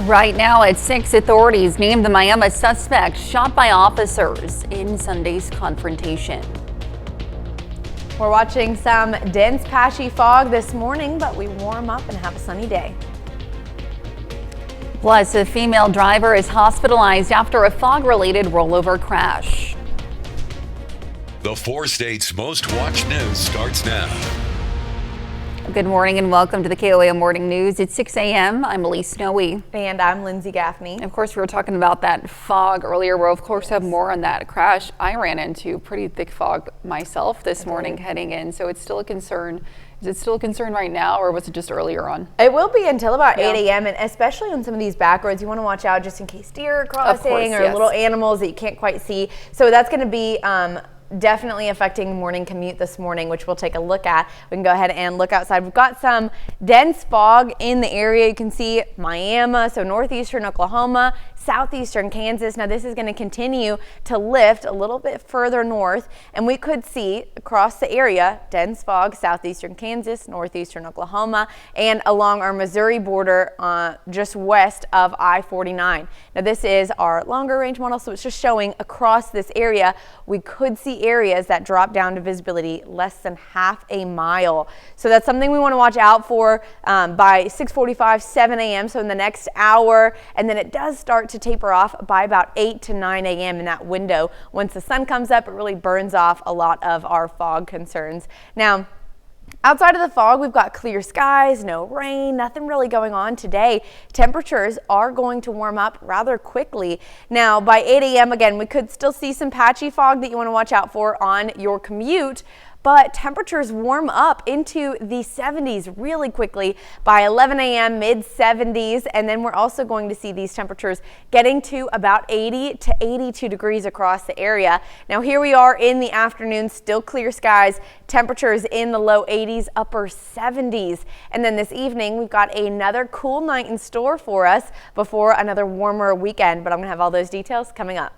Right now at 6, authorities named the Miami suspect shot by officers in Sunday's confrontation. We're watching some dense patchy fog this morning, but we warm up and have a sunny day. Plus, a female driver is hospitalized after a fog-related rollover crash. The 4 states' most watched news starts now. Good morning and welcome to the KOAM Morning News. It's 6 a.m. I'm Elise Snowy. And I'm Lindsay Gaffney. Of course, we were talking about that fog earlier. We'll, of course, have more on that crash. I ran into pretty thick fog myself this morning heading in, so it's still a concern. Is it still a concern right now, or was it just earlier on? It will be until about 8 a.m. and especially on some of these back roads, you want to watch out just in case deer are crossing or little animals that you can't quite see. So that's going to be definitely affecting morning commute this morning, which we'll take a look at. We can go ahead and look outside. We've got some dense fog in the area. You can see Miami, so northeastern Oklahoma, southeastern Kansas. Now this is going to continue to lift a little bit further north, and we could see across the area dense fog southeastern Kansas, northeastern Oklahoma, and along our Missouri border just west of I-49. Now this is our longer range model, so it's just showing across this area. We could see areas that drop down to visibility less than half a mile. So that's something we want to watch out for by 6:45, 7 a.m. So in the next hour, and then it does start to taper off by about 8 to 9 a.m. in that window. Once the sun comes up, it really burns off a lot of our fog concerns. Now, outside of the fog, we've got clear skies, no rain, nothing really going on today. Temperatures are going to warm up rather quickly. Now, by 8 a.m., again, we could still see some patchy fog that you want to watch out for on your commute, but temperatures warm up into the 70s really quickly by 11 a.m., mid 70s, and then we're also going to see these temperatures getting to about 80 to 82 degrees across the area. Now here we are in the afternoon, still clear skies, temperatures in the low 80s, upper 70s, and then this evening we've got another cool night in store for us before another warmer weekend, but I'm going to have all those details coming up.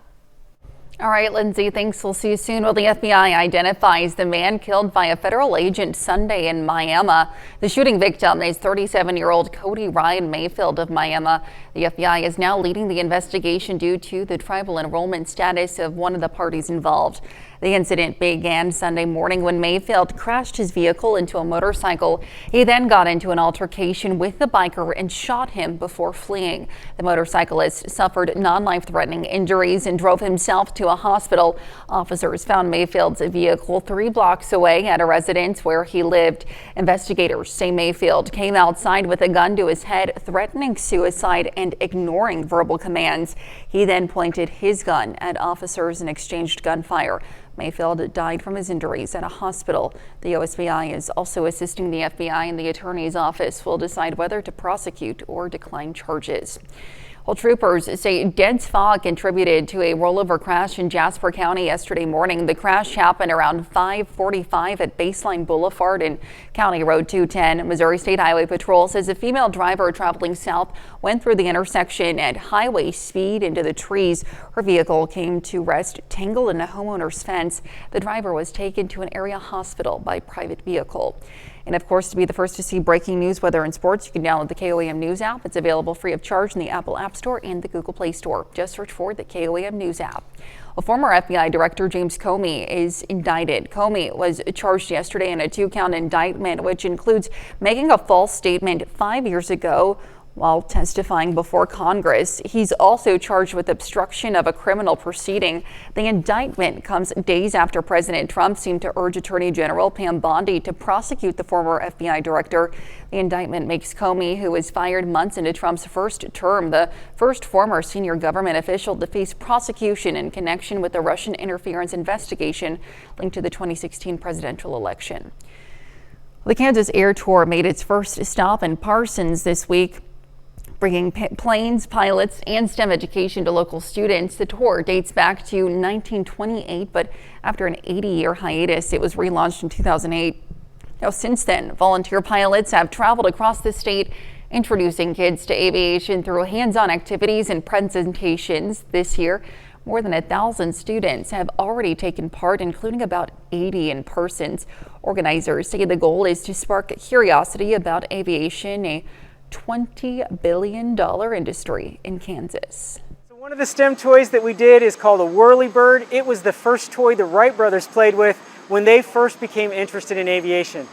All right, Lindsay, thanks. We'll see you soon. Well, the FBI identifies the man killed by a federal agent Sunday in Miami. The shooting victim is 37-year-old Cody Ryan Mayfield of Miami. The FBI is now leading the investigation due to the tribal enrollment status of one of the parties involved. The incident began Sunday morning when Mayfield crashed his vehicle into a motorcycle. He then got into an altercation with the biker and shot him before fleeing. The motorcyclist suffered non-life-threatening injuries and drove himself to a hospital. Officers found Mayfield's vehicle 3 blocks away at a residence where he lived. Investigators say Mayfield came outside with a gun to his head, threatening suicide and ignoring verbal commands. He then pointed his gun at officers and exchanged gunfire. Mayfield died from his injuries at a hospital. The OSBI is also assisting the FBI, and the attorney's office will decide whether to prosecute or decline charges. Well, troopers say dense fog contributed to a rollover crash in Jasper County yesterday morning. The crash happened around 5:45 at Baseline Boulevard and County Road 210. Missouri State Highway Patrol says a female driver traveling south went through the intersection at highway speed into the trees. Her vehicle came to rest tangled in a homeowner's fence. The driver was taken to an area hospital by private vehicle. And of course, to be the first to see breaking news, weather, and sports, you can download the KOAM News app. It's available free of charge in the Apple App Store and the Google Play Store. Just search for the KOAM News app. Well, former FBI Director James Comey is indicted. Comey was charged yesterday in a 2-count indictment, which includes making a false statement 5 years ago while testifying before Congress. He's also charged with obstruction of a criminal proceeding. The indictment comes days after President Trump seemed to urge Attorney General Pam Bondi to prosecute the former FBI director. The indictment makes Comey, who was fired months into Trump's first term, the first former senior government official to face prosecution in connection with the Russian interference investigation linked to the 2016 presidential election. The Kansas Air Tour made its first stop in Parsons this week, bringing planes, pilots, and STEM education to local students. The tour dates back to 1928, but after an 80-year hiatus, it was relaunched in 2008. Now, since then, volunteer pilots have traveled across the state, introducing kids to aviation through hands-on activities and presentations. This year, more than 1,000 students have already taken part, including about 80 in persons. Organizers say the goal is to spark curiosity about aviation, a $20 billion industry in Kansas. One of the STEM toys that we did is called a Whirly Bird. It was the first toy the Wright brothers played with when they first became interested in aviation.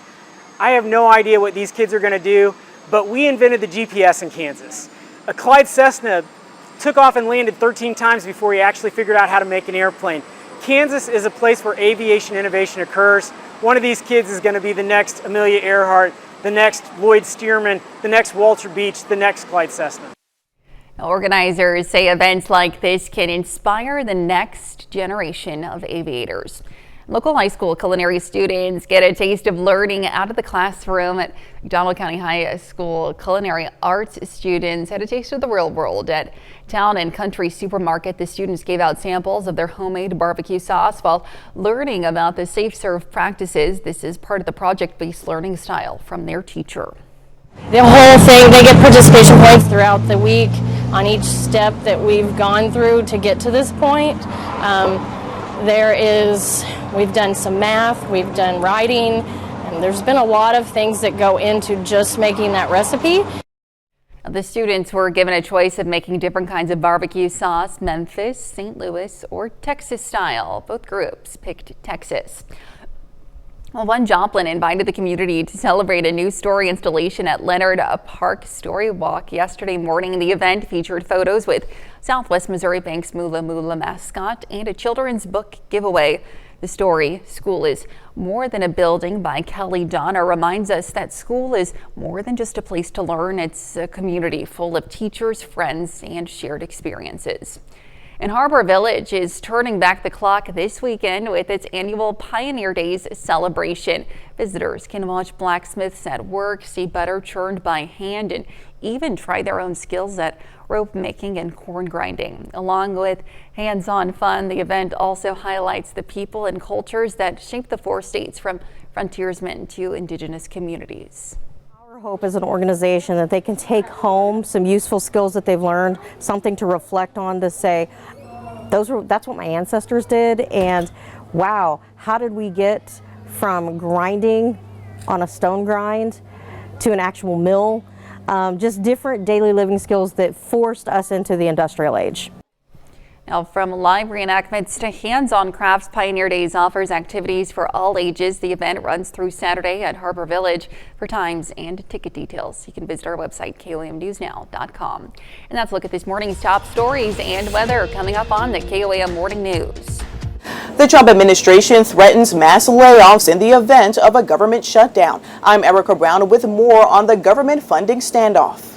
I have no idea what these kids are going to do, but we invented the GPS in Kansas. A Clyde Cessna took off and landed 13 times before he actually figured out how to make an airplane. Kansas is a place where aviation innovation occurs. One of these kids is going to be the next Amelia Earhart, the next Lloyd Stearman, the next Walter Beach, the next Clyde Cessna. Organizers say events like this can inspire the next generation of aviators. Local high school culinary students get a taste of learning out of the classroom. At McDonald County High School, culinary arts students had a taste of the real world. At Town and Country Supermarket, the students gave out samples of their homemade barbecue sauce while learning about the safe serve practices. This is part of the project-based learning style from their teacher. The whole thing, they get participation points throughout the week on each step that we've gone through to get to this point. We've done some math, we've done writing, and there's been a lot of things that go into just making that recipe. The students were given a choice of making different kinds of barbecue sauce, Memphis, St. Louis, or Texas style. Both groups picked Texas. Well, One Joplin invited the community to celebrate a new story installation at Leonard Park Story Walk yesterday morning. The event featured photos with Southwest Missouri Bank's Moolah Moolah mascot and a children's book giveaway. The story, School is More Than a Building by Kelly Donner, reminds us that school is more than just a place to learn. It's a community full of teachers, friends, and shared experiences. And Harbor Village is turning back the clock this weekend with its annual Pioneer Days celebration. Visitors can watch blacksmiths at work, see butter churned by hand, and even try their own skills at rope making and corn grinding. Along with hands-on fun, the event also highlights the people and cultures that shape the 4 states, from frontiersmen to indigenous communities. Our hope as an organization that they can take home some useful skills that they've learned, something to reflect on, to say, that's what my ancestors did, and wow, how did we get from grinding on a stone grind to an actual mill? Just different daily living skills that forced us into the industrial age. Now, from live reenactments to hands-on crafts, Pioneer Days offers activities for all ages. The event runs through Saturday at Harbor Village. For times and ticket details, you can visit our website, KOAMNewsNow.com. And that's a look at this morning's top stories and weather coming up on the KOAM Morning News. The Trump administration threatens mass layoffs in the event of a government shutdown. I'm Erica Brown with more on the government funding standoff.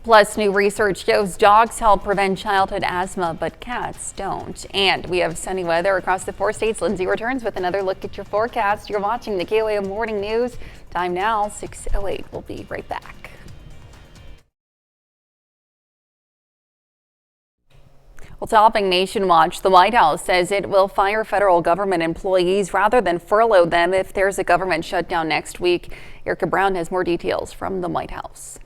Plus, new research shows dogs help prevent childhood asthma, but cats don't. And we have sunny weather across the 4 states. Lindsay returns with another look at your forecast. You're watching the KOAM Morning News. Time now, 6:08. We'll be right back. Well, topping Nation Watch, the White House says it will fire federal government employees rather than furlough them if there's a government shutdown next week. Erica Brown has more details from the White House.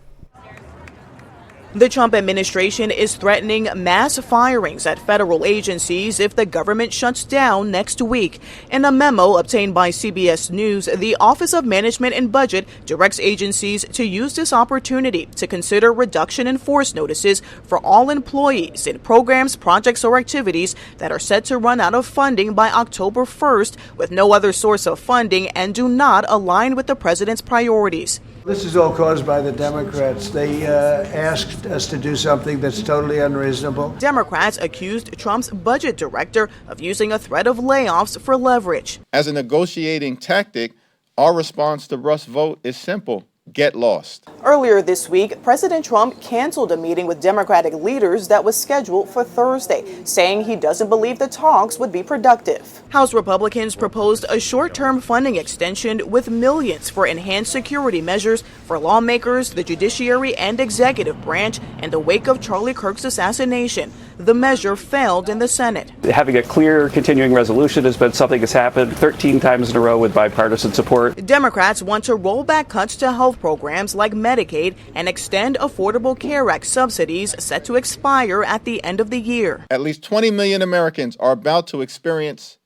The Trump administration is threatening mass firings at federal agencies if the government shuts down next week. In a memo obtained by CBS News, the Office of Management and Budget directs agencies to use this opportunity to consider reduction in force notices for all employees in programs, projects, or activities that are set to run out of funding by October 1st with no other source of funding and do not align with the president's priorities. This is all caused by the Democrats. They asked us to do something that's totally unreasonable. Democrats accused Trump's budget director of using a threat of layoffs for leverage. As a negotiating tactic, our response to Russ' vote is simple: get lost. Earlier this week, President Trump canceled a meeting with Democratic leaders that was scheduled for Thursday, saying he doesn't believe the talks would be productive. House Republicans proposed a short-term funding extension with millions for enhanced security measures for lawmakers, the judiciary, and executive branch in the wake of Charlie Kirk's assassination. The measure failed in the Senate. Having a clear continuing resolution has been something that's happened 13 times in a row with bipartisan support. Democrats want to roll back cuts to health programs like Medicaid and extend Affordable Care Act subsidies set to expire at the end of the year. At least 20 million Americans are about to experience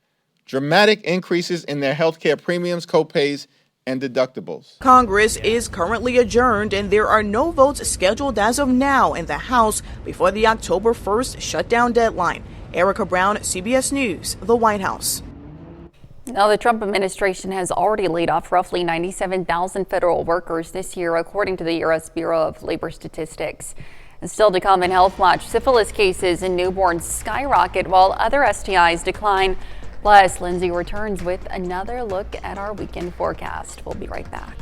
dramatic increases in their health care premiums, copays, and deductibles. Congress is currently adjourned and there are no votes scheduled as of now in the House before the October 1st shutdown deadline. Erica Brown, CBS News, the White House. Now, the Trump administration has already laid off roughly 97,000 federal workers this year, according to the U.S. Bureau of Labor Statistics. And still to come in Health Watch, syphilis cases in newborns skyrocket while other STIs decline. Plus, Lindsay returns with another look at our weekend forecast. We'll be right back.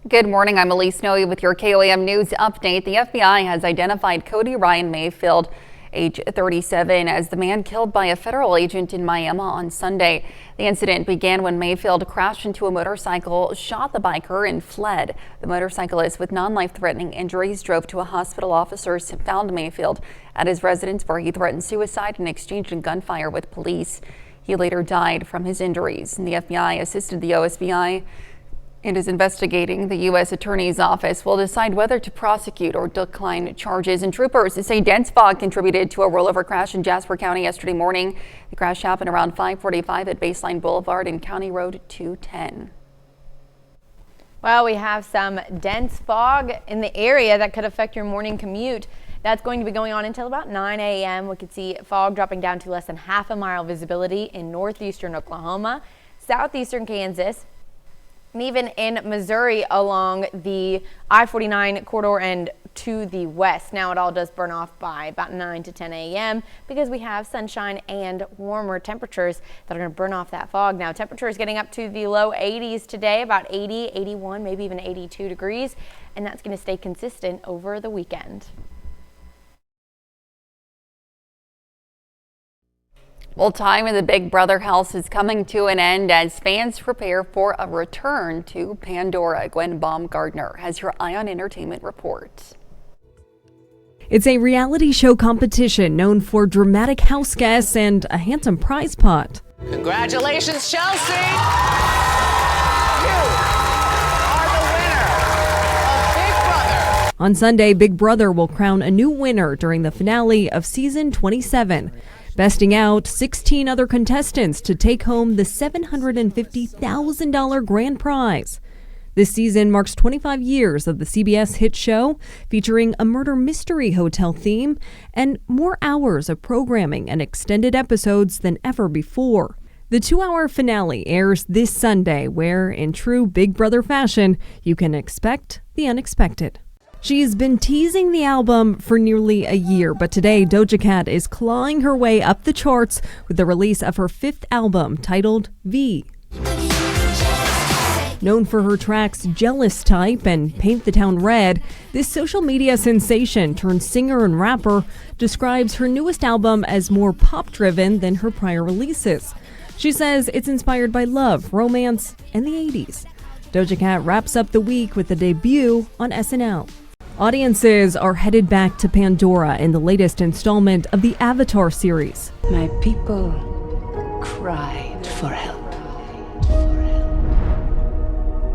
Good morning. I'm Elise Noe with your KOAM News update. The FBI has identified Cody Ryan Mayfield, age 37, as the man killed by a federal agent in Miami on Sunday. The incident began when Mayfield crashed into a motorcycle, shot the biker, and fled. The motorcyclist with non-life-threatening injuries drove to a hospital. Officers found Mayfield at his residence where he threatened suicide and exchanged gunfire with police. He later died from his injuries. And the FBI assisted the OSBI and is investigating. The U.S. Attorney's Office will decide whether to prosecute or decline charges. And troopers say dense fog contributed to a rollover crash in Jasper County yesterday morning. The crash happened around 5:45 at Baseline Boulevard and County Road 210. Well, we have some dense fog in the area that could affect your morning commute. That's going to be going on until about 9 a.m. We could see fog dropping down to less than half a mile visibility in northeastern Oklahoma, southeastern Kansas, and even in Missouri along the I-49 corridor and to the west. Now it all does burn off by about 9 to 10 a.m. because we have sunshine and warmer temperatures that are going to burn off that fog. Now temperatures getting up to the low 80s today, about 80, 81, maybe even 82 degrees, and that's going to stay consistent over the weekend. Well, time in the Big Brother house is coming to an end as fans prepare for a return to Pandora. Gwen Baumgartner has your Eye on Entertainment report. It's a reality show competition known for dramatic house guests and a handsome prize pot. Congratulations, Chelsea! You are the winner of Big Brother. On Sunday, Big Brother will crown a new winner during the finale of season 27. Besting out 16 other contestants to take home the $750,000 grand prize. This season marks 25 years of the CBS hit show, featuring a murder mystery hotel theme and more hours of programming and extended episodes than ever before. The 2-hour finale airs this Sunday, where, in true Big Brother fashion, you can expect the unexpected. She's been teasing the album for nearly a year, but today Doja Cat is clawing her way up the charts with the release of her 5th album titled V. Known for her tracks Jealous Type and Paint the Town Red, this social media sensation turned singer and rapper describes her newest album as more pop-driven than her prior releases. She says it's inspired by love, romance, and the 80s. Doja Cat wraps up the week with a debut on SNL. Audiences are headed back to Pandora in the latest installment of the Avatar series. My people cried for help.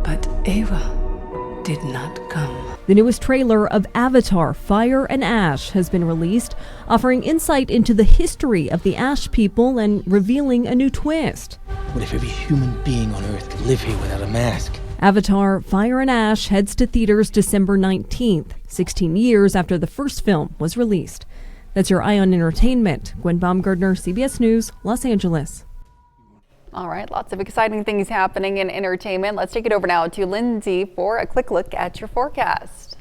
But Ava did not come. The newest trailer of Avatar: Fire and Ash has been released, offering insight into the history of the Ash people and revealing a new twist. What if every human being on Earth could live here without a mask? Avatar: Fire and Ash heads to theaters December 19th, 16 years after the first film was released. That's your Eye on Entertainment. Gwen Baumgartner, CBS News, Los Angeles. All right, lots of exciting things happening in entertainment. Let's take it over now to Lindsay for a quick look at your forecast.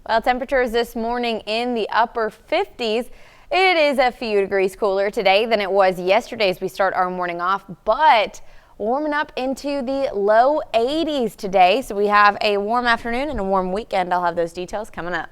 Well, temperatures this morning in the upper 50s. It is a few degrees cooler today than it was yesterday as we start our morning off, but warming up into the low 80s today. So we have a warm afternoon and a warm weekend. I'll have those details coming up.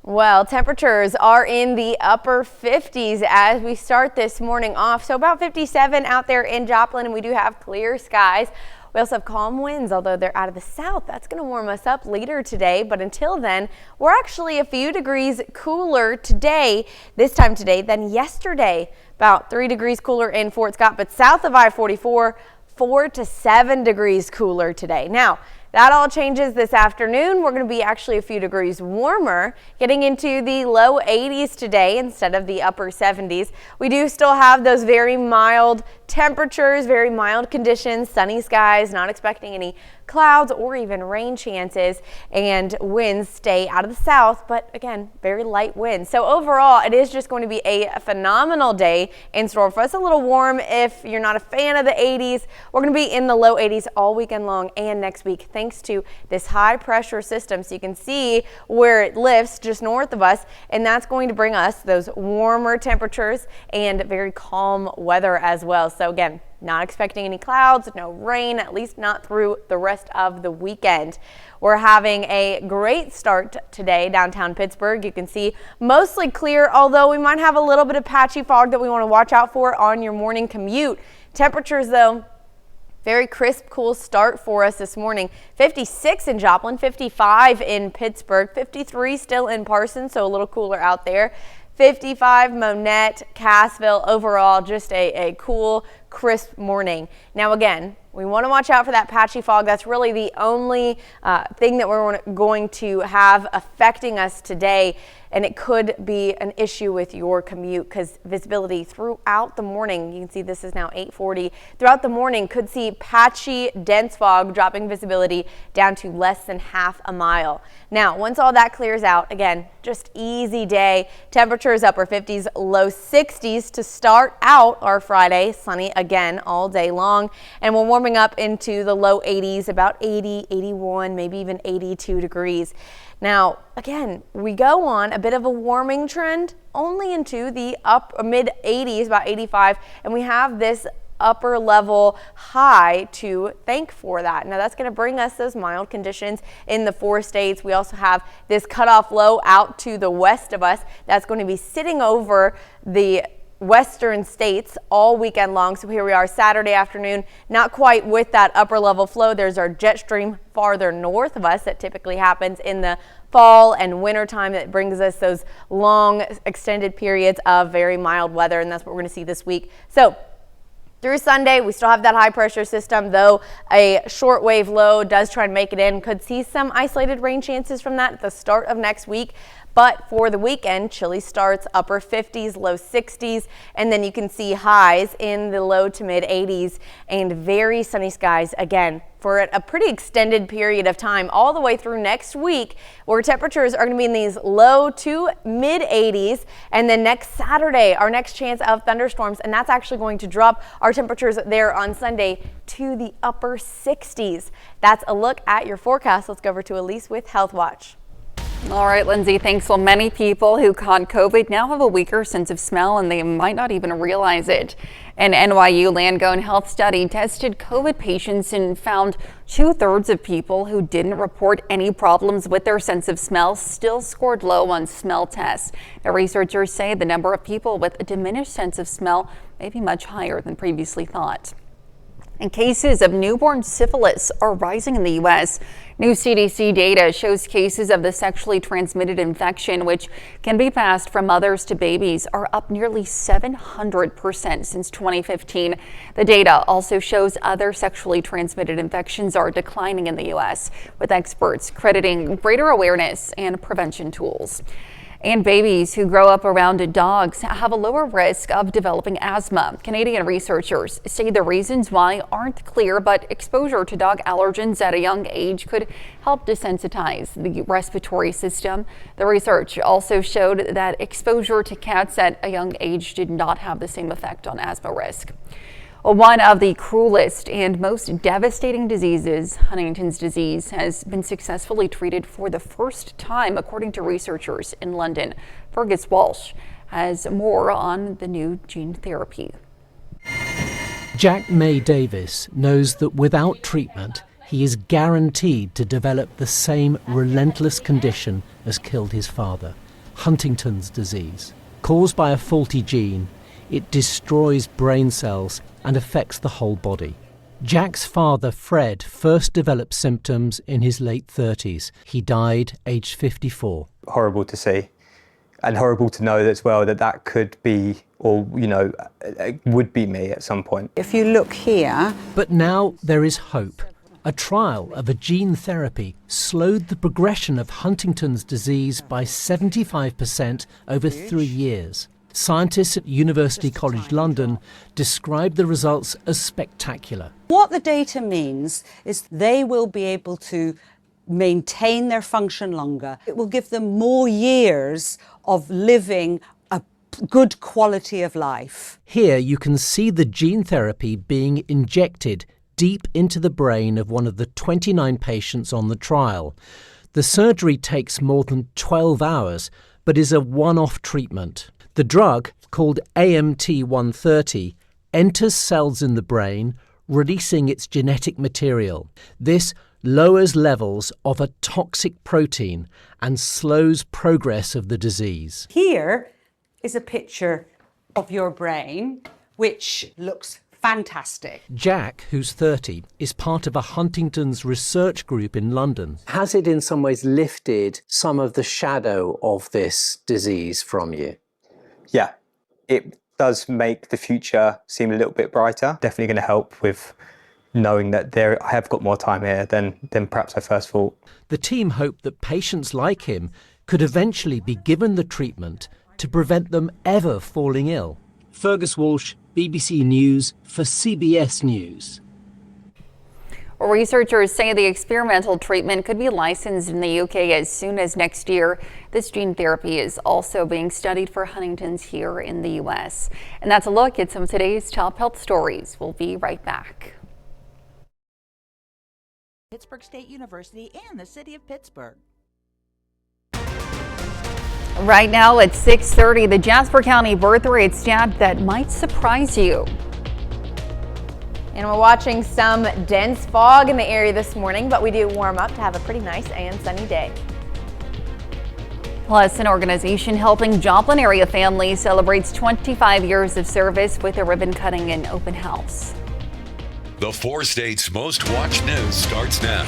Well, temperatures are in the upper 50s as we start this morning off. So about 57 out there in Joplin, and we do have clear skies. We also have calm winds, although they're out of the south. That's going to warm us up later today. But until then, we're actually a few degrees cooler today, this time today, than yesterday. About 3 degrees cooler in Fort Scott, but south of I-44, 4 to 7 degrees cooler today. Now, that all changes this afternoon. We're going to be actually a few degrees warmer, getting into the low 80s today instead of the upper 70s. We do still have those very mild temperatures, very mild conditions, sunny skies, not expecting any clouds or even rain chances, and winds stay out of the south, but again, very light winds. So overall, it is just going to be a phenomenal day in store for us. A little warm if you're not a fan of the 80s. We're going to be in the low 80s all weekend long and next week, thanks to this high pressure system. So you can see where it lifts just north of us, and that's going to bring us those warmer temperatures and very calm weather as well. So again, not expecting any clouds, no rain, at least not through the rest of the weekend. We're having a great start today downtown Pittsburgh. You can see mostly clear, although we might have a little bit of patchy fog that we want to watch out for on your morning commute. Temperatures, though, very crisp, cool start for us this morning. 56 in Joplin, 55 in Pittsburgh, 53 still in Parsons, so a little cooler out there. 55 Monette, Cassville. Overall, just a cool, crisp morning. Now again, we want to watch out for that patchy fog. That's really the only thing that we're going to have affecting us today, and it could be an issue with your commute because visibility throughout the morning, you can see this is now 8:40, throughout the morning could see patchy, dense fog dropping visibility down to less than half a mile. Now, once all that clears out, again, just easy day. Temperatures upper 50s, low 60s to start out our Friday. Sunny again all day long, and we're warming up into the low 80s, about 80, 81, maybe even 82 degrees. Now, again, we go on a bit of a warming trend only into the mid 80s, about 85, and we have this upper level high to thank for that. Now that's going to bring us those mild conditions in the 4 states. We also have this cutoff low out to the west of us that's going to be sitting over the western states all weekend long. So here we are Saturday afternoon, not quite with that upper level flow. There's our jet stream farther north of us that typically happens in the fall and winter time that brings us those long extended periods of very mild weather, and that's what we're going to see this week. So through Sunday, we still have that high pressure system, though a shortwave low does try and make it in. Could see some isolated rain chances from that at the start of next week. But for the weekend, chilly starts, upper 50s, low 60s, and then you can see highs in the low to mid 80s and very sunny skies again for a pretty extended period of time all the way through next week, where temperatures are going to be in these low to mid 80s. And then next Saturday, our next chance of thunderstorms, and that's actually going to drop our temperatures there on Sunday to the upper 60s. That's a look at your forecast. Let's go over to Elise with Health Watch. All right, Lindsay, thanks. Well, many people who caught COVID now have a weaker sense of smell, and they might not even realize it. An NYU Langone health study tested COVID patients and found 2/3 of people who didn't report any problems with their sense of smell still scored low on smell tests. Now, researchers say the number of people with a diminished sense of smell may be much higher than previously thought. And cases of newborn syphilis are rising in the U.S. New CDC data shows cases of the sexually transmitted infection, which can be passed from mothers to babies, are up nearly 700% since 2015. The data also shows other sexually transmitted infections are declining in the U.S., with experts crediting greater awareness and prevention tools. And babies who grow up around dogs have a lower risk of developing asthma. Canadian researchers say the reasons why aren't clear, but exposure to dog allergens at a young age could help desensitize the respiratory system. The research also showed that exposure to cats at a young age did not have the same effect on asthma risk. One of the cruelest and most devastating diseases, Huntington's disease, has been successfully treated for the first time, according to researchers in London. Fergus Walsh has more on the new gene therapy. Jack May Davis knows that without treatment, he is guaranteed to develop the same relentless condition as killed his father, Huntington's disease. Caused by a faulty gene, it destroys brain cells and affects the whole body. Jack's father, Fred, first developed symptoms in his late 30s. He died aged 54. Horrible to see, and horrible to know as well that could be, or would be me at some point. If you look here. But now there is hope. A trial of a gene therapy slowed the progression of Huntington's disease by 75% over 3 years. Scientists at University College London described the results as spectacular. What the data means is they will be able to maintain their function longer. It will give them more years of living a good quality of life. Here you can see the gene therapy being injected deep into the brain of one of the 29 patients on the trial. The surgery takes more than 12 hours, but is a one-off treatment. The drug, called AMT-130, enters cells in the brain, releasing its genetic material. This lowers levels of a toxic protein and slows progress of the disease. Here is a picture of your brain, which looks fantastic. Jack, who's 30, is part of a Huntington's research group in London. Has it in some ways lifted some of the shadow of this disease from you? Yeah, it does make the future seem a little bit brighter. Definitely going to help with knowing that I have got more time here than perhaps I first thought. The team hope that patients like him could eventually be given the treatment to prevent them ever falling ill. Fergus Walsh, BBC News for CBS News. Researchers say the experimental treatment could be licensed in the UK as soon as next year. This gene therapy is also being studied for Huntington's here in the U.S. And that's a look at some of today's top health stories. We'll be right back. Pittsburgh State University and the city of Pittsburgh. Right now at 6:30, the Jasper County birth rate stat that might surprise you. And we're watching some dense fog in the area this morning, but we do warm up to have a pretty nice and sunny day. Plus, an organization helping Joplin area families celebrates 25 years of service with a ribbon cutting and open house. The 4 states' most watched news starts now.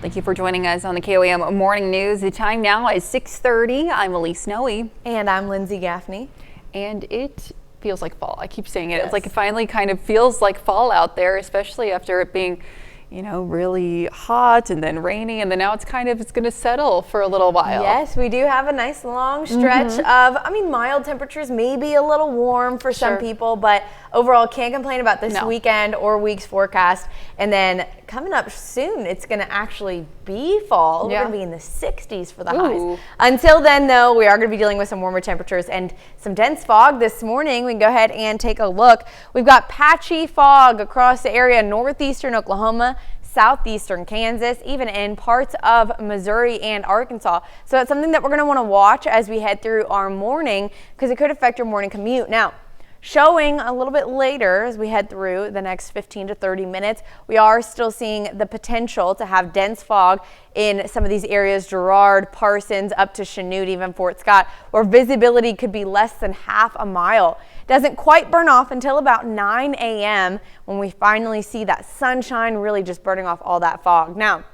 Thank you for joining us on the KOAM Morning News. The time now is 6:30. I'm Elise Snowy. And I'm Lindsay Gaffney. And it feels like fall. I keep saying it. Yes. It's like it finally kind of feels like fall out there, especially after it being, really hot and then rainy, and then now it's going to settle for a little while. Yes, we do have a nice long stretch of, mild temperatures, maybe a little warm for some people, but overall can't complain about this weekend or week's forecast. And then coming up soon, it's going to actually be fall. We're going to be in the 60s for the highs. Until then, though, we are going to be dealing with some warmer temperatures and some dense fog this morning. We can go ahead and take a look. We've got patchy fog across the area, northeastern Oklahoma, southeastern Kansas, even in parts of Missouri and Arkansas. So that's something that we're going to want to watch as we head through our morning, because it could affect your morning commute. Now, showing a little bit later as we head through the next 15 to 30 minutes, we are still seeing the potential to have dense fog in some of these areas, Girard, Parsons, up to Chanute, even Fort Scott, where visibility could be less than half a mile. Doesn't quite burn off until about 9 a.m. when we finally see that sunshine really just burning off all that fog. Now,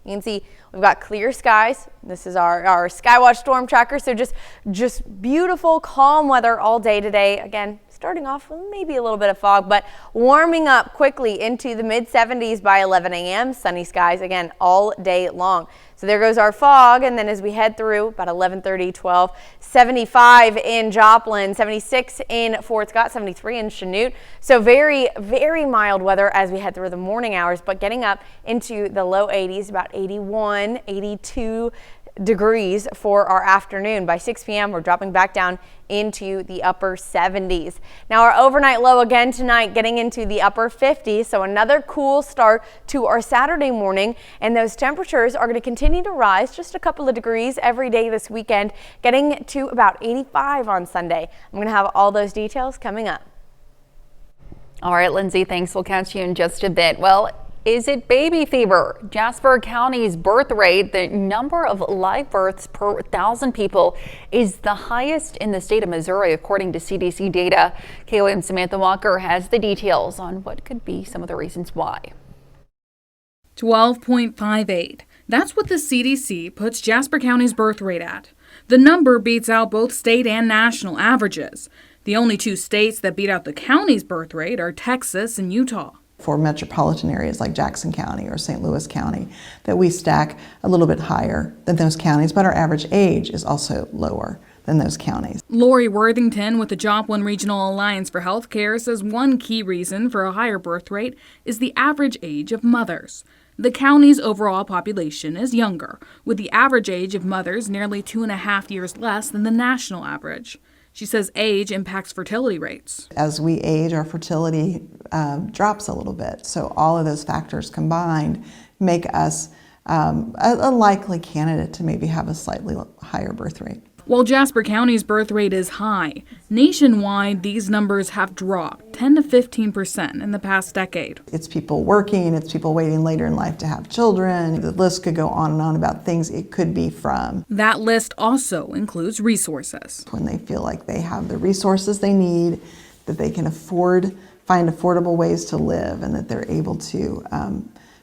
you can see we've got clear skies. This is our Skywatch storm tracker. So just beautiful, calm weather all day today. Again, starting off with maybe a little bit of fog, but warming up quickly into the mid 70s by 11 a.m. Sunny skies again all day long. So there goes our fog, and then as we head through about 11:30, 12, 75 in Joplin, 76 in Fort Scott, 73 in Chanute. So very, very mild weather as we head through the morning hours, but getting up into the low 80s, about 81, 82 degrees for our afternoon. By 6 p.m. we're dropping back down into the upper 70s. Now our overnight low again tonight getting into the upper 50s, so another cool start to our Saturday morning, and those temperatures are going to continue to rise just a couple of degrees every day this weekend, getting to about 85 on Sunday. I'm going to have all those details coming up. All right, Lindsay, thanks. We'll catch you in just a bit. Well, Is it baby fever? Jasper County's birth rate, the number of live births per 1,000 people, is the highest in the state of Missouri, according to CDC data. KOM's Samantha Walker has the details on what could be some of the reasons why. 12.58. That's what the CDC puts Jasper County's birth rate at. The number beats out both state and national averages. The only two states that beat out the county's birth rate are Texas and Utah. For metropolitan areas like Jackson County or St. Louis County, that we stack a little bit higher than those counties, but our average age is also lower than those counties. Lori Worthington with the Joplin Regional Alliance for Healthcare says one key reason for a higher birth rate is the average age of mothers. The county's overall population is younger, with the average age of mothers nearly 2.5 years less than the national average. She says age impacts fertility rates. As we age, our fertility drops a little bit. So all of those factors combined make us a likely candidate to maybe have a slightly higher birth rate. While Jasper County's birth rate is high, nationwide these numbers have dropped 10 to 15% in the past decade. It's people working, it's people waiting later in life to have children. The list could go on and on about things it could be from. That list also includes resources. When they feel like they have the resources they need, that they can find affordable ways to live, and that they're able to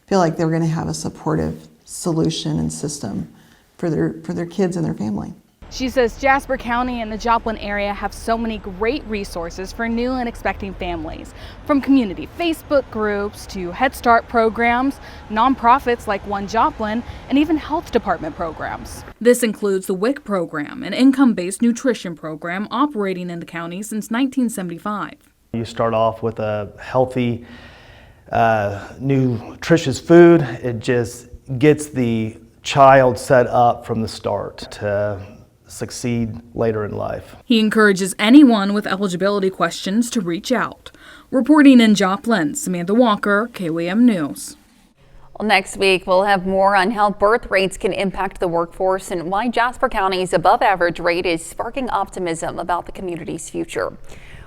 feel like they're going to have a supportive solution and system for their kids and their family. She says Jasper County and the Joplin area have so many great resources for new and expecting families, from community Facebook groups to Head Start programs, nonprofits like One Joplin, and even health department programs. This includes the WIC program, an income-based nutrition program operating in the county since 1975. You start off with a healthy, nutritious food. It just gets the child set up from the start to succeed later in life. He encourages anyone with eligibility questions to reach out. Reporting in Joplin, Samantha Walker, KOM News. Well, next week, we'll have more on how birth rates can impact the workforce and why Jasper County's above-average rate is sparking optimism about the community's future.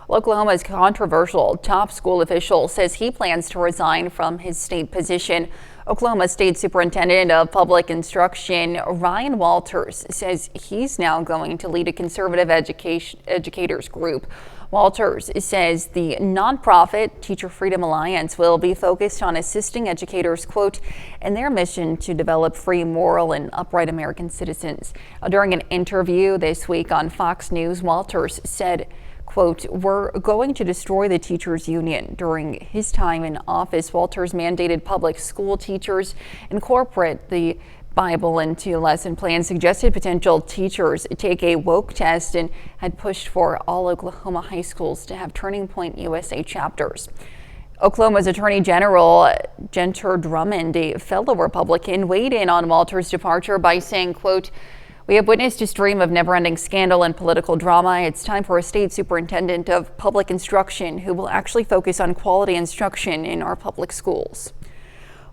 Oklahoma's controversial top school official says he plans to resign from his state position. Oklahoma State Superintendent of Public Instruction Ryan Walters says he's now going to lead a conservative educators group. Walters says the nonprofit Teacher Freedom Alliance will be focused on assisting educators, quote, in their mission to develop free, moral, and upright American citizens. During an interview this week on Fox News, Walters said, quote, we're going to destroy the teachers union. During his time in office, Walters mandated public school teachers incorporate the Bible into lesson plans, suggested potential teachers take a woke test, and had pushed for all Oklahoma high schools to have Turning Point USA chapters. Oklahoma's Attorney General Genter Drummond, a fellow Republican, weighed in on Walters' departure by saying, quote, we have witnessed a stream of never-ending scandal and political drama. It's time for a state superintendent of public instruction who will actually focus on quality instruction in our public schools.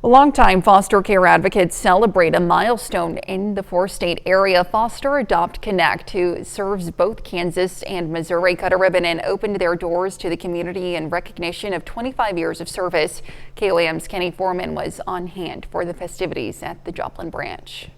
Longtime foster care advocates celebrate a milestone in the four-state area. Foster Adopt Connect, who serves both Kansas and Missouri, cut a ribbon and opened their doors to the community in recognition of 25 years of service. KOAM's Kenny Foreman was on hand for the festivities at the Joplin branch.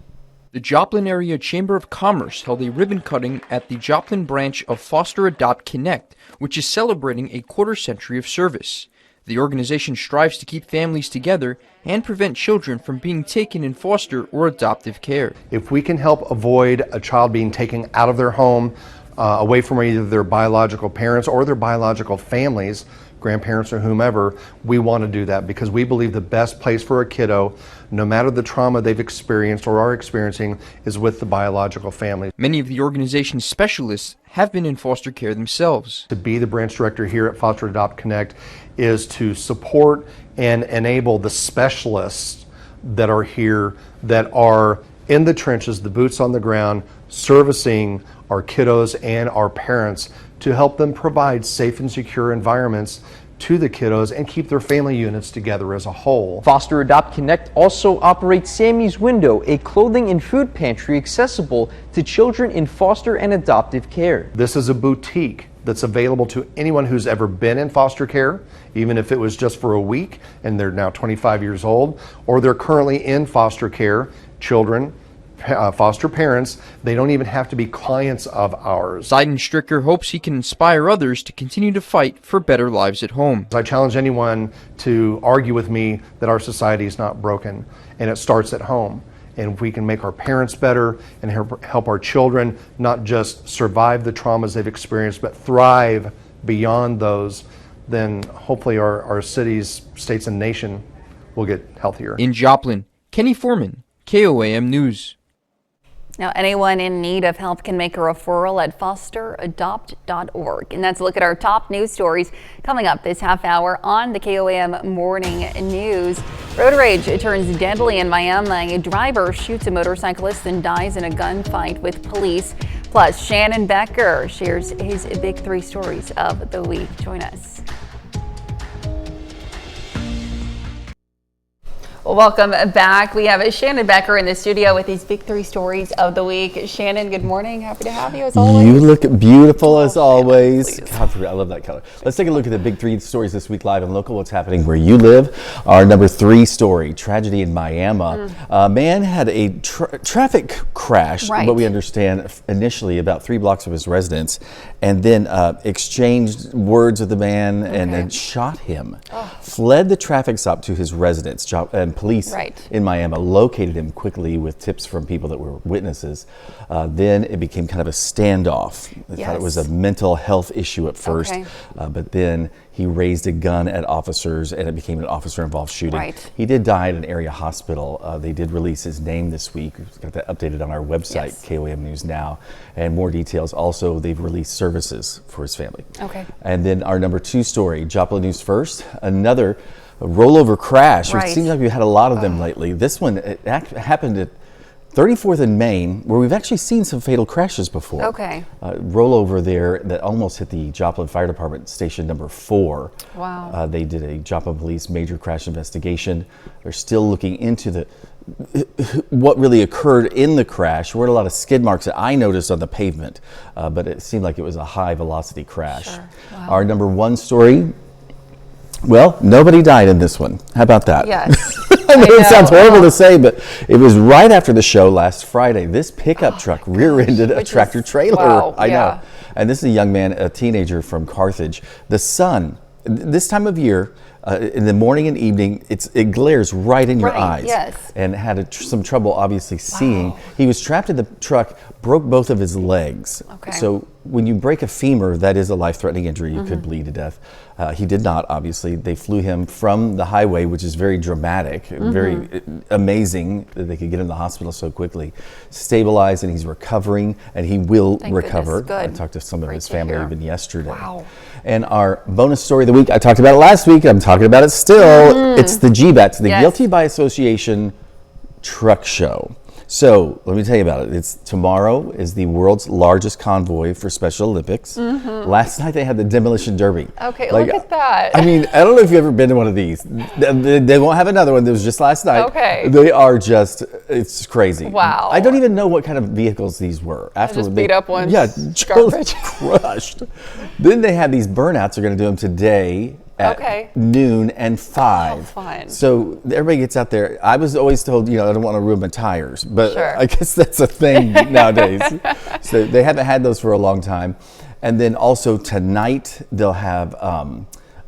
The Joplin Area Chamber of Commerce held a ribbon cutting at the Joplin branch of Foster Adopt Connect, which is celebrating a quarter-century of service. The organization strives to keep families together and prevent children from being taken in foster or adoptive care. If we can help avoid a child being taken out of their home, away from either their biological parents or their biological families, grandparents or whomever, we want to do that because we believe the best place for a kiddo, no matter the trauma they've experienced or are experiencing, is with the biological family. Many of the organization's specialists have been in foster care themselves. To be the branch director here at Foster Adopt Connect is to support and enable the specialists that are here, that are in the trenches, the boots on the ground, servicing our kiddos and our parents to help them provide safe and secure environments to the kiddos and keep their family units together as a whole. Foster Adopt Connect also operates Sammy's Window, a clothing and food pantry accessible to children in foster and adoptive care. This is a boutique that's available to anyone who's ever been in foster care, even if it was just for a week and they're now 25 years old, or they're currently in foster care, children, foster parents. They don't even have to be clients of ours. Seidenstricker hopes he can inspire others to continue to fight for better lives at home. I challenge anyone to argue with me that our society is not broken, and it starts at home. And if we can make our parents better and help our children not just survive the traumas they've experienced, but thrive beyond those, then hopefully our cities, states, and nation will get healthier. In Joplin, Kenny Foreman, KOAM News. Now, anyone in need of help can make a referral at fosteradopt.org. And that's a look at our top news stories coming up this half hour on the KOAM Morning News. Road rage turns deadly in Miami. A driver shoots a motorcyclist and dies in a gunfight with police. Plus, Shannon Becker shares his big 3 stories of the week. Join us. Well, welcome back. We have Shannon Becker in the studio with these big 3 stories of the week. Shannon, good morning. Happy to have you as always. You look beautiful as always. God, I love that color. Let's take a look at the big 3 stories this week live and local. What's happening where you live. Our number 3 story, tragedy in Miami. A man had a traffic crash, what we understand initially about 3 blocks of his residence, and then exchanged words with the man and then shot him. Fled the traffic stop to his residence. And police in Miami located him quickly with tips from people that were witnesses. Then it became kind of a standoff. They thought it was a mental health issue at first, but then he raised a gun at officers and it became an officer-involved shooting. He did die at an area hospital. They did release his name this week. We've got that updated on our website, KOAM News Now. And more details. Also, they've released services for his family. And then our number 2 story, Joplin News First, another rollover crash. It seems like we've had a lot of them lately. This one happened at 34th and Main, where we've actually seen some fatal crashes before. Rollover there that almost hit the Joplin Fire Department station number 4. Wow. They did a Joplin Police major crash investigation. They're still looking into what really occurred in the crash. There were a lot of skid marks that I noticed on the pavement, but it seemed like it was a high velocity crash. Our number 1 story. Well, nobody died in this one. How about that? Yes. I know it sounds horrible to say, but it was right after the show last Friday. This pickup truck rear-ended a tractor trailer. I know. And this is a young man, a teenager from Carthage. The sun, this time of year, in the morning and evening, it glares right in your eyes. And had some trouble obviously seeing. He was trapped in the truck, broke both of his legs. So when you break a femur, that is a life-threatening injury. You could bleed to death. He did not, obviously. They flew him from the highway, which is very dramatic, very amazing that they could get him to the hospital so quickly. Stabilized, and he's recovering, and he will recover. I talked to some of his family even yesterday. And our bonus story of the week, I talked about it last week, I'm talking about it still. It's the GBATs, the Guilty by Association Truck Show. So let me tell you about it. Tomorrow is the world's largest convoy for Special Olympics. Last night they had the Demolition Derby. Look at that. I mean, I don't know if you've ever been to one of these. They won't have another one. That was just last night. They are it's crazy. Wow. I don't even know what kind of vehicles these were. Just beat up ones. Yeah, just crushed. Then they had these burnouts. They're going to do them today at noon and 5. Fun. So everybody gets out there. I was always told, I don't want to ruin my tires, but I guess that's a thing nowadays. So they haven't had those for a long time. And then also tonight they'll have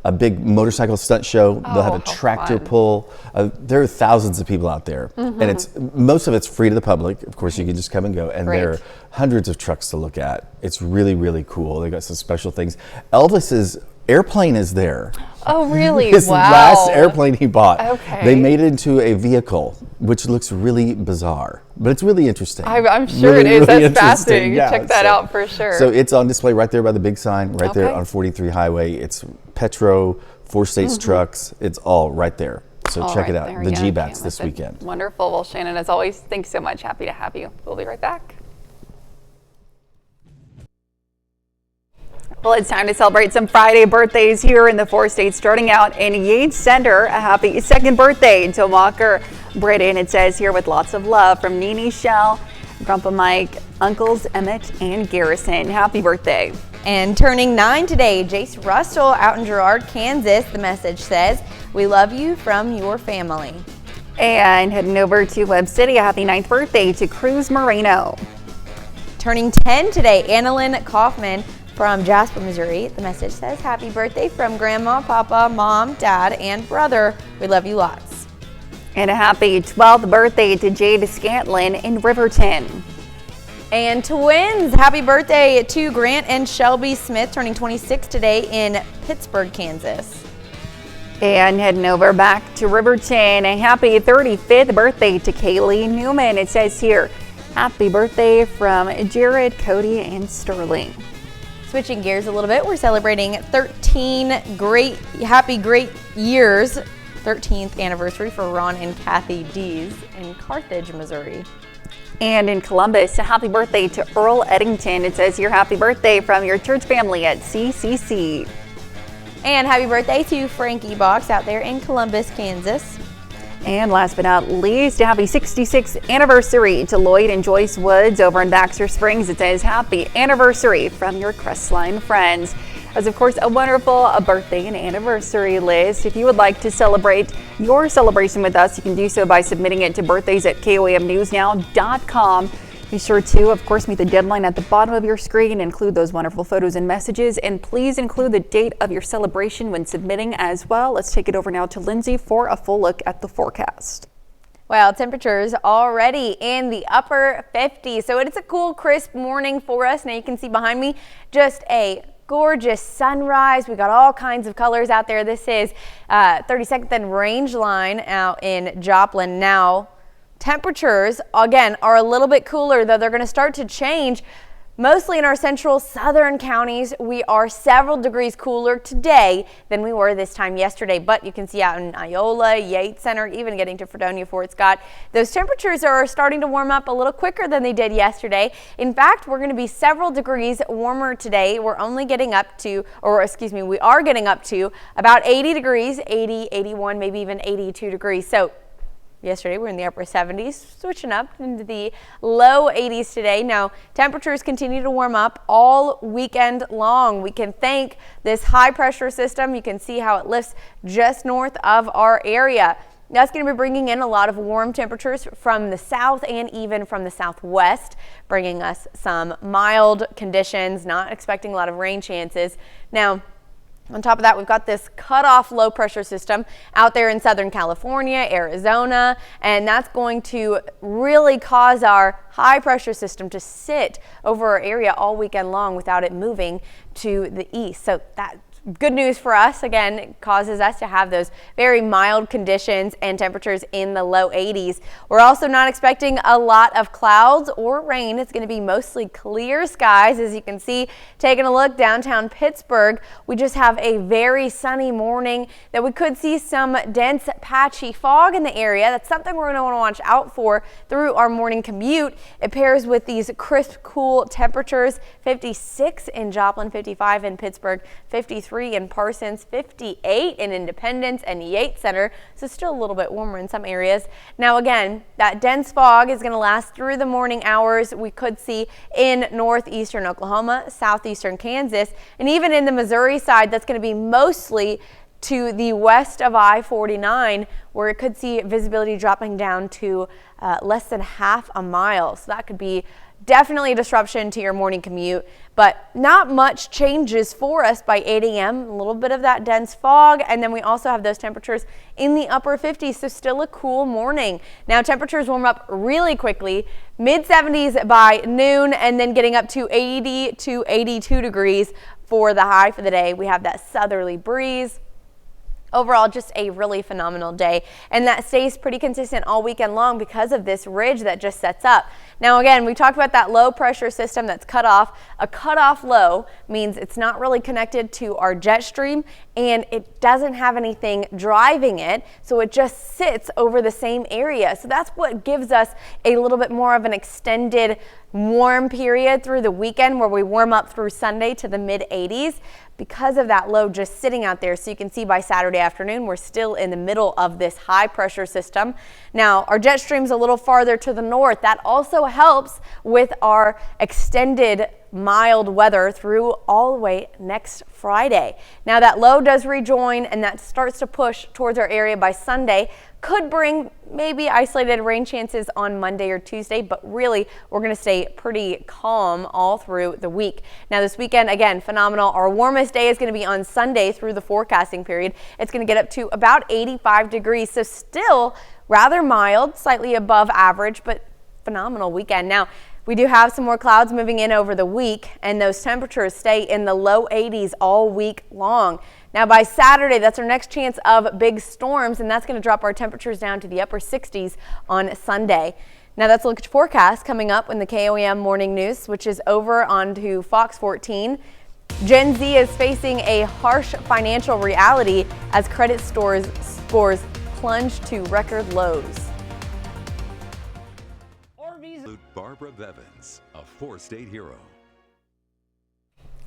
a big motorcycle stunt show. They'll have a tractor pull. There are thousands of people out there, and most of it's free to the public. Of course, you can just come and go, and there are hundreds of trucks to look at. It's really, really cool. They got some special things. Elvis's airplane is there. Oh, really? His last airplane he bought. They made it into a vehicle, which looks really bizarre, but it's really interesting. I'm sure it is. That's fascinating. Check that out for sure. So it's on display right there by the big sign, right there on 43 Highway. It's Petro, 4 States trucks. It's all right there. So check it out. The GBATs this weekend. Wonderful. Well, Shannon, as always, thanks so much. Happy to have you. We'll be right back. Well, it's time to celebrate some Friday birthdays here in the 4 States, starting out in Yates Center. A happy 2nd birthday to Walker Britton. It says here, with lots of love from Nene Shell, Grandpa Mike, Uncles Emmett and Garrison. Happy birthday. And turning 9 today, Jace Russell out in Girard, Kansas. The message says, "We love you from your family." And heading over to Webb City, a happy 9th birthday to Cruz Moreno. Turning 10 today, Annalyn Kaufman from Jasper, Missouri. The message says, "Happy birthday from Grandma, Papa, Mom, Dad, and brother. We love you lots." And a happy 12th birthday to Jade Scantlin in Riverton. And twins, happy birthday to Grant and Shelby Smith, turning 26 today in Pittsburg, Kansas. And heading over back to Riverton, a happy 35th birthday to Kaylee Newman. It says here, happy birthday from Jared, Cody, and Sterling. Switching gears a little bit, we're celebrating 13 great years, 13th anniversary for Ron and Kathy Dees in Carthage, Missouri. And in Columbus, a happy birthday to Earl Eddington. It says here, happy birthday from your church family at CCC. And happy birthday to Frankie Box out there in Columbus, Kansas. And last but not least, a happy 66th anniversary to Lloyd and Joyce Woods over in Baxter Springs. It says happy anniversary from your Crestline friends. As of course, a wonderful birthday and anniversary list. If you would like to celebrate your celebration with us, you can do so by submitting it to birthdays@koamnewsnow.com. Be sure to, of course, meet the deadline at the bottom of your screen, include those wonderful photos and messages, and please include the date of your celebration when submitting as well. Let's take it over now to Lindsay for a full look at the forecast. Well, temperatures already in the upper 50s, so it's a cool, crisp morning for us. Now you can see behind me just a gorgeous sunrise. We got all kinds of colors out there. This is 32nd and Range Line out in Joplin. Now, temperatures, again, are a little bit cooler, though they're going to start to change. Mostly in our central southern counties, we are several degrees cooler today than we were this time yesterday. But you can see out in Iola, Yates Center, even getting to Fredonia, Fort Scott, those temperatures are starting to warm up a little quicker than they did yesterday. In fact, we're going to be several degrees warmer today. We're only getting up to, we are getting up to about 80 degrees, 80, 81, maybe even 82 degrees. So yesterday we were in the upper 70s, switching up into the low 80s today. Now, temperatures continue to warm up all weekend long. We can thank this high pressure system. You can see how it lifts just north of our area. That's going to be bringing in a lot of warm temperatures from the south and even from the southwest, bringing us some mild conditions, not expecting a lot of rain chances. Now, on top of that, we've got this cutoff low pressure system out there in Southern California, Arizona, and that's going to really cause our high pressure system to sit over our area all weekend long without it moving to the east. So that's good news for us. Again, it causes us to have those very mild conditions and temperatures in the low 80s. We're also not expecting a lot of clouds or rain. It's going to be mostly clear skies. As you can see, taking a look downtown Pittsburgh, we just have a very sunny morning that we could see some dense patchy fog in the area. That's something we're going to want to watch out for through our morning commute. It pairs with these crisp, cool temperatures, 56 in Joplin, 55 in Pittsburgh, 53 in Parsons, 58 in Independence and Yates Center, so still a little bit warmer in some areas. Now again, that dense fog is going to last through the morning hours. We could see in northeastern Oklahoma, southeastern Kansas, and even in the Missouri side, that's going to be mostly to the west of I-49, where it could see visibility dropping down to less than half a mile. So that could be definitely a disruption to your morning commute, but not much changes for us by 8 a.m. A little bit of that dense fog, and then we also have those temperatures in the upper 50s, so still a cool morning. Now temperatures warm up really quickly, mid 70s by noon, and then getting up to 80 to 82 degrees for the high for the day. We have that southerly breeze. Overall, just a really phenomenal day, and that stays pretty consistent all weekend long because of this ridge that just sets up. Now again, we talked about that low pressure system that's cut off. A cutoff low means it's not really connected to our jet stream and it doesn't have anything driving it, so it just sits over the same area. So that's what gives us a little bit more of an extended warm period through the weekend, where we warm up through Sunday to the mid 80s because of that low just sitting out there. So you can see by Saturday afternoon, we're still in the middle of this high pressure system. Now our jet stream's a little farther to the north. That also helps with our extended mild weather through all the way next Friday. Now that low does rejoin and that starts to push towards our area by Sunday. Could bring maybe isolated rain chances on Monday or Tuesday, but really we're going to stay pretty calm all through the week. Now this weekend, again, phenomenal. Our warmest day is going to be on Sunday through the forecasting period. It's going to get up to about 85 degrees, so still rather mild, slightly above average, but phenomenal weekend. Now, we do have some more clouds moving in over the week, and those temperatures stay in the low 80s all week long. Now by Saturday, that's our next chance of big storms, and that's going to drop our temperatures down to the upper 60s on Sunday. Now that's a look at your forecast coming up in the KOAM Morning News, switches over onto Fox 14. Gen Z is facing a harsh financial reality as credit scores plunge to record lows. Barbara Bevins, a four-state hero.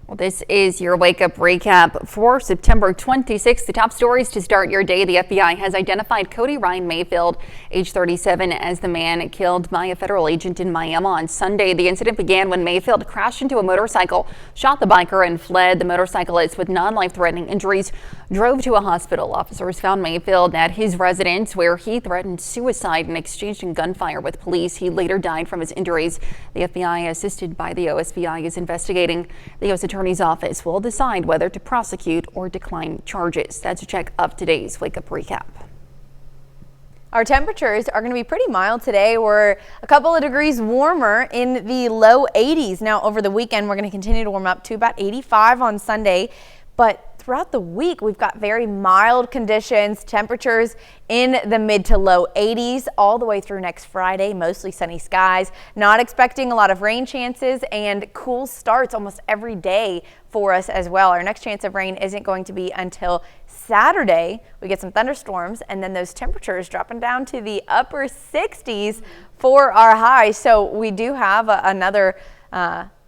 Well, this is your wake-up recap for September 26th. The top stories to start your day. The FBI has identified Cody Ryan Mayfield, age 37, as the man killed by a federal agent in Miami on Sunday. The incident began when Mayfield crashed into a motorcycle, shot the biker, and fled. The motorcyclist, with non-life-threatening injuries, drove to a hospital. Officers found Mayfield at his residence, where he threatened suicide and exchanged gunfire with police. He later died from his injuries. The FBI, assisted by the OSBI, is investigating. The U.S. Attorney's Office will decide whether to prosecute or decline charges. That's a check of today's Wake Up Recap. Our temperatures are going to be pretty mild today. We're a couple of degrees warmer in the low 80s. Now over the weekend, we're going to continue to warm up to about 85 on Sunday, but throughout the week, we've got very mild conditions, temperatures in the mid to low 80s all the way through next Friday, mostly sunny skies. Not expecting a lot of rain chances and cool starts almost every day for us as well. Our next chance of rain isn't going to be until Saturday. We get some thunderstorms and then those temperatures dropping down to the upper 60s for our high. So we do have another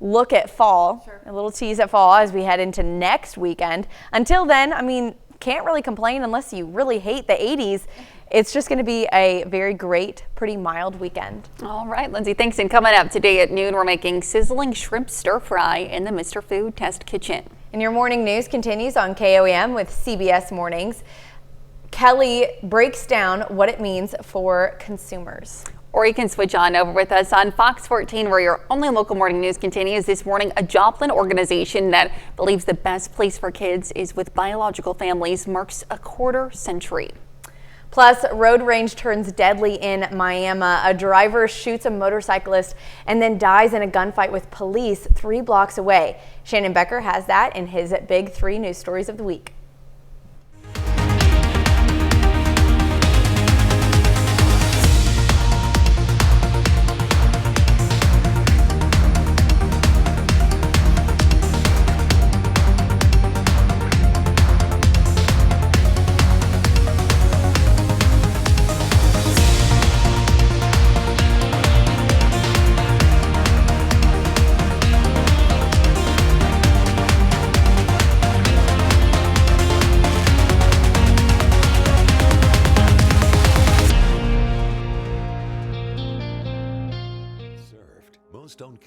look at fall, a little tease at fall as we head into next weekend. Until then, I mean, can't really complain unless you really hate the 80s. It's just going to be a very great, pretty mild weekend. All right, Lindsay, thanks. And coming up today at noon, we're making sizzling shrimp stir fry in the Mr. Food Test Kitchen. And your morning news continues on KOAM with CBS Mornings. Kelly breaks down what it means for consumers. Or you can switch on over with us on Fox 14, where your only local morning news continues. This morning, a Joplin organization that believes the best place for kids is with biological families marks a quarter century. Plus, road rage turns deadly in Miami. A driver shoots a motorcyclist and then dies in a gunfight with police 3 blocks away. Shannon Becker has that in his Big 3 news stories of the week. Most don't